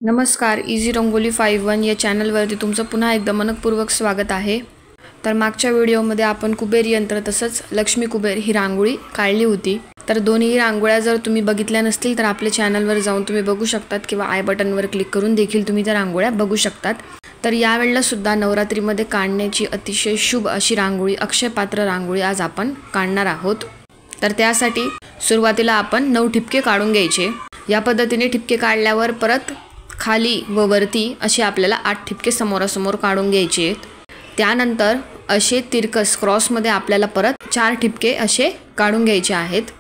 नमस्कार, इझी रंगोली 51 या चॅनलवरती तुमचं पुन्हा एकदा मनपूर्वक स्वागत आहे। तर मागच्या व्हिडिओमध्ये आपण कुबेर यंत्र तसंच लक्ष्मी कुबेर ही रांगोळी काढली होती। तर दोन्ही रांगोळ्या जर तुम्ही बघितल्या नसतील तर आपल्या चॅनलवर जाऊन तुम्ही बघू शकतात किंवा आय बटनवर क्लिक करून देखील तुम्ही त्या रांगोळ्या बघू शकतात। तर या वेळेला सुद्धा नवरात्रीमध्ये काढण्याची अतिशय शुभ अशी रांगोळी अक्षय पात्र रांगोळी आज आपण काढणार आहोत। तर त्यासाठी सुरुवातीला आपण 9 ठिपके काढून घ्यायचे। या पद्धतीने ठिपके काढल्यावर परत खाली व वरती असे आपल्याला 8 ठिपके समोरासमोर काढून घ्यायचे आहेत। त्यानंतर असे तिरकस क्रॉस मध्ये आपल्याला परत 4 ठिपके असे काढून घ्यायचे आहेत।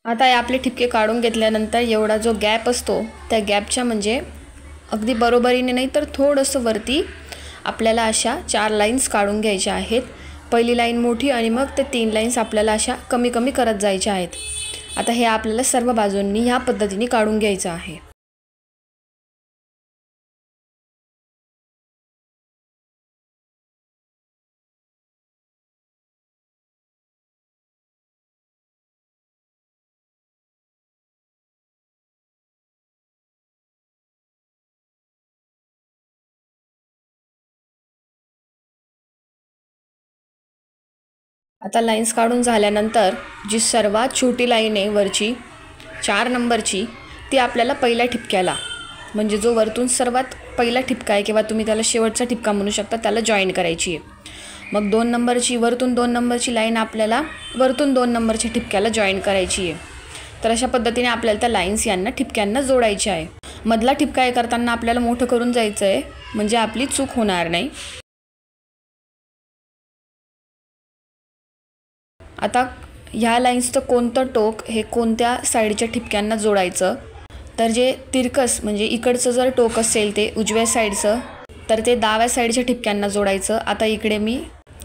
आता आपले ठिपके काढून घेतल्यानंतर एवढा जो गॅप असतो त्या गॅपच्या म्हणजे अगदी बरोबरीने नाही तर थोडंसं वरती आपल्याला अशा 4 लाईन्स काढून घ्यायच्या आहेत। पहिली लाईन मोठी आणि मग ते 3 लाईन्स आपल्याला अशा कमी कमी करत जायच्या आहेत। आता हे आपल्याला सर्व बाजूंनी ह्या पद्धतीने काढून घ्यायचं आहे। आता लाईन्स काढून झाल्यानंतर जी सर्वात छोटी लाईन आहे वरची 4 नंबरची ती आपल्याला पहिल्या ठिपक्याला म्हणजे जो वरतून सर्वात पहिला ठिपका आहे किंवा तुम्ही त्याला शेवटचा ठिपका म्हणू शकता त्याला जॉइन करायची आहे। मग 2 नंबरची वरतून 2 नंबरची लाईन आपल्याला वरतून 2 नंबरच्या ठिपक्याला जॉइन करायची आहे। तर अशा पद्धतीने आपल्याला त्या लाईन्स यांना ठिपक्यांना जोडायच्या आहे। मधला ठिपका हे करताना आपल्याला मोठं करून जायचं आहे म्हणजे आपली चूक होणार नाही। आता ह्या लाईन्सचं कोणतं टोक हे कोणत्या साईडच्या ठिपक्यांना जोडायचं तर जे तिरकस म्हणजे इकडचं जर टोक असेल ते उजव्या साईडचं तर ते डाव्या साईडच्या ठिपक्यांना जोडायचं। आता इकडे मी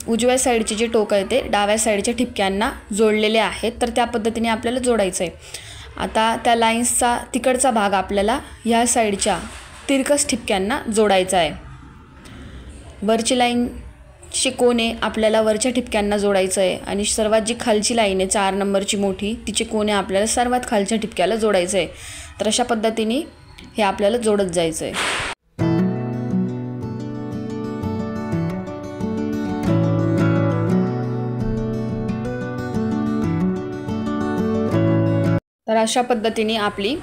उजव्या साईडचे जे टोक आहे ते डाव्या साईडच्या ठिपक्यांना जोडलेले आहेत तर त्या पद्धतीने आपल्याला जोडायचं आहे। आता त्या लाईन्सचा तिकडचा भाग आपल्याला ह्या साईडच्या तिरकस ठिपक्यांना जोडायचा आहे। वरची लाईन कोने आपल्याला वरच्या ठिपक्यांना जोडायचं आहे आणि सर्वात जी खालची लाईन आहे 4 नंबरची मोठी तिचे कोने आपल्याला सर्वात खालच्या ठिपक्याला जोडायचं आहे। तर अशा पद्धतीने हे आपल्याला जोडत जायचं आहे। तर अशा पद्धतीने आपली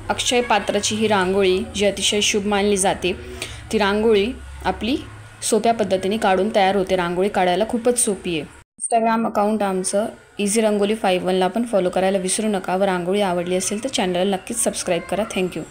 अक्षय पात्राची ही रांगोळी जी अतिशय शुभ मानली जाते ती रांगोळी आपली सोप्या पद्धतीने काढून तयार होते। रांगोळी काढायला खूपच सोपी आहे। इंस्टाग्राम अकाउंट आमचं इझी रंगोली 51 ला पण फॉलो करायला विसरू नका व रांगोळी आवडली असेल तर चॅनलला नक्कीच सबस्क्राईब करा। थँक्यू।